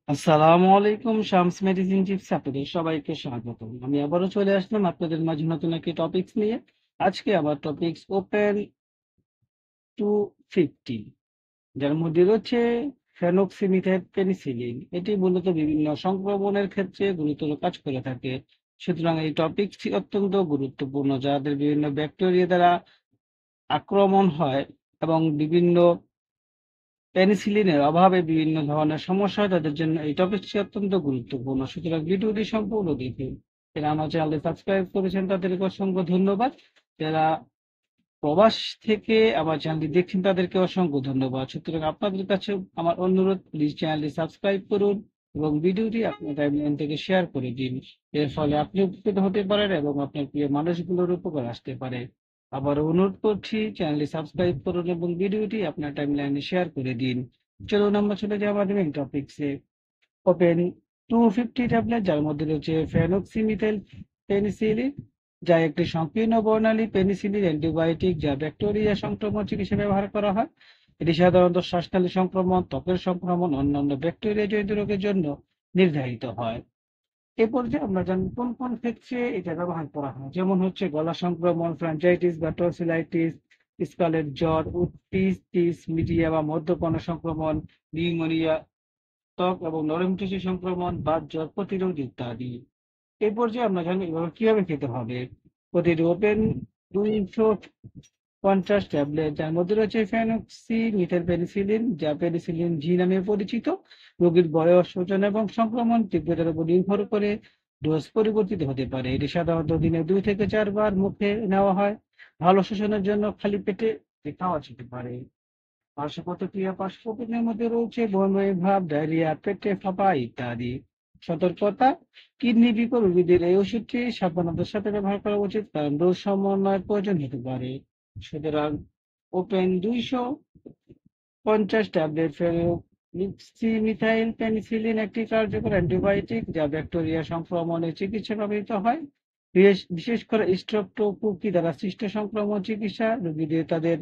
আসসালামু আলাইকুম। Shams medicine tips আপনাদের সবাইকে স্বাগতম। আমি আবারও চলে আসলাম আপনাদের মাঝে নতুন একটি টপিকস নিয়ে। আজকে আমার টপিকস ওপেন 250, যার মধ্যে রয়েছে ফেনোক্সিমিথেট পেনিসিলিন। এটি মূলত বিভিন্ন সংক্রমণের ক্ষেত্রে গুরুতর কাজ করে থাকে। সুতরাং এই টপিকটি অত্যন্ত গুরুত্বপূর্ণ, যাদের বিভিন্ন ব্যাকটেরিয়া দ্বারা আক্রমণ হয় এবং বিভিন্ন পেনিসিলিনের অভাবে বিভিন্ন ধরনের সমস্যা হয়, তাদের জন্য এই টপিকটি অত্যন্ত গুরুত্বপূর্ণ। সুতরাং ভিডিওটি সম্পূর্ণ দেখুন। যারা আমার চ্যানেলে সাবস্ক্রাইব করেছেন তাদেরকে অসংখ্য ধন্যবাদ। যারা প্রবাস থেকে আমার চ্যানেলটি দেখছেন তাদেরকে অসংখ্য ধন্যবাদ। সুতরাং আপনাদের কাছে আমার অনুরোধ, প্লিজ চ্যানেলটি সাবস্ক্রাইব করুন এবং ভিডিওটি আপনার টাইমলাইন থেকে শেয়ার করে দিন। এর ফলে আপনি উপকৃত হতে পারেন এবং আপনার প্রিয় মানুষগুলোর উপকার আসতে পারে। আবার অনুরোধ করছি, চ্যানেলটি সাবস্ক্রাইব করুন এবং ভিডিওটি আপনার টাইমলাইনে শেয়ার করে দিন। চলুন আমরা চলে যাই আমাদের মেইন টপিকসে। ওপেন 250 ট্যাবলেট, যার মধ্যে রয়েছে ফেনোক্সিমিথেল পেনিসিলিন, যা একটি সংকীর্ণ বর্ণালী পেনিসিলিন অ্যান্টিবায়োটিক, যা ব্যাকটেরিয়া সংক্রমণ চিকিৎসায় ব্যবহার করা হয়। এটি সাধারণত শ্বাসনালী সংক্রমণ, ত্বকের সংক্রমণ, অন্যান্য ব্যাকটেরিয়া জনিত রোগের জন্য নির্ধারিত হয়। এ পর্যায়ে আমরা জানি কোন কোন ক্ষেত্রে এটা ব্যবহার করা হয়, যেমন হচ্ছে গলা সংক্রমণ, ফ্র্যাঞ্চাইটিস বা টনসিলাইটিস, স্কালেট জ্বর, ওটিটিস মিডিয়া বা মদ্যপান সংক্রমণ, নিউমোনিয়া, ত্বক এবং নরম টিস্যু সংক্রমণ, বাত জ্বর প্রতিরোধ ইত্যাদি। এই পর্যায়ে আমরা জানি এভাবে কিভাবে খেতে হবে। প্রতিটি ওপেন 250 ট্যাবলেট, যার মধ্যে রয়েছে ফেনোক্সি মিথেল পেনিসিলিন, যা পেনিসিলিন জি নামে পরিচিত। রোগীর বয়স, ওজন এবং সংক্রমণ তীব্রতার উপর নির্ভর করে ডোজ পরিবর্তিত হতে পারে। এটি সাধারণত দিনে 2 থেকে 4 বার মুখে নেওয়া হয়। ভালো শোষণের জন্য খালি পেটে খাওয়া যেতে পারে। পার্শ্বপ্রতিক্রিয়ার মধ্যে রয়েছে বমি ভাব, ডায়রিয়া, পেটে ফাঁপা ইত্যাদি। সতর্কতা: কিডনি বিকল রোগীদের এই ওষুধটি সাবধানতার সাথে ব্যবহার করা উচিত, কারণ ডোজ সমন্বয়ের প্রয়োজন হতে পারে। সুতরাং ওপেন 250 ট্যাবলেট ফেনোক্সিমিথাইল পেনিসিলিন একটি কার্যকর অ্যান্টিবায়োটিক, যা ব্যাকটেরিয়া সংক্রমণের চিকিৎসা ব্যবহৃত হয়। বিশেষ করে স্ট্রোক, কুকি দ্বারা সৃষ্ট সংক্রমণ চিকিৎসা। রোগীদের তাদের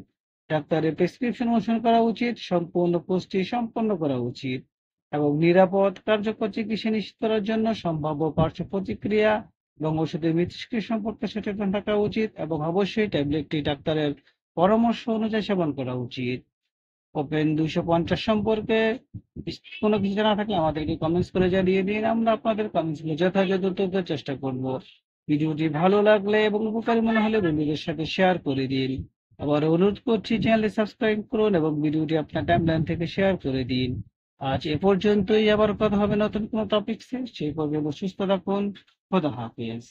ডাক্তারের প্রেসক্রিপশন অনুসরণ করা উচিত, সম্পূর্ণ পুষ্টি সম্পন্ন করা উচিত এবং নিরাপদ কার্যকর চিকিৎসা নিশ্চিত করার জন্য সম্ভাব্য পার্শ্ব প্রতিক্রিয়া এবং ওষুধের মিথস্ক্রিয়া সম্পর্কে সচেতন থাকা উচিত এবং অবশ্যই ট্যাবলেটটি ডাক্তারের পরামর্শ অনুযায়ী সেবন করা উচিত। ওপেন 250 সম্পর্কে কোনো কিছু জানা থাকলে আমাদেরকে কমেন্টস করে জানিয়ে দিন। আমরা আপনাদের কমেন্টসগুলো যথাযথ উত্তর চেষ্টা করব। ভিডিওটি ভালো লাগলে এবং উপকারী মনে হলে বন্ধুদের সাথে শেয়ার করে দিন। আবার অনুরোধ করছি, চ্যানেলটি সাবস্ক্রাইব করুন এবং ভিডিওটি আপনার টাইমলাইন থেকে শেয়ার করে দিন। আজ এ পর্যন্তই। আবার কথা হবে নতুন কোনো টপিকসে। সেই পর্যন্ত সুস্থ থাকুন। খোদা হাফেজ।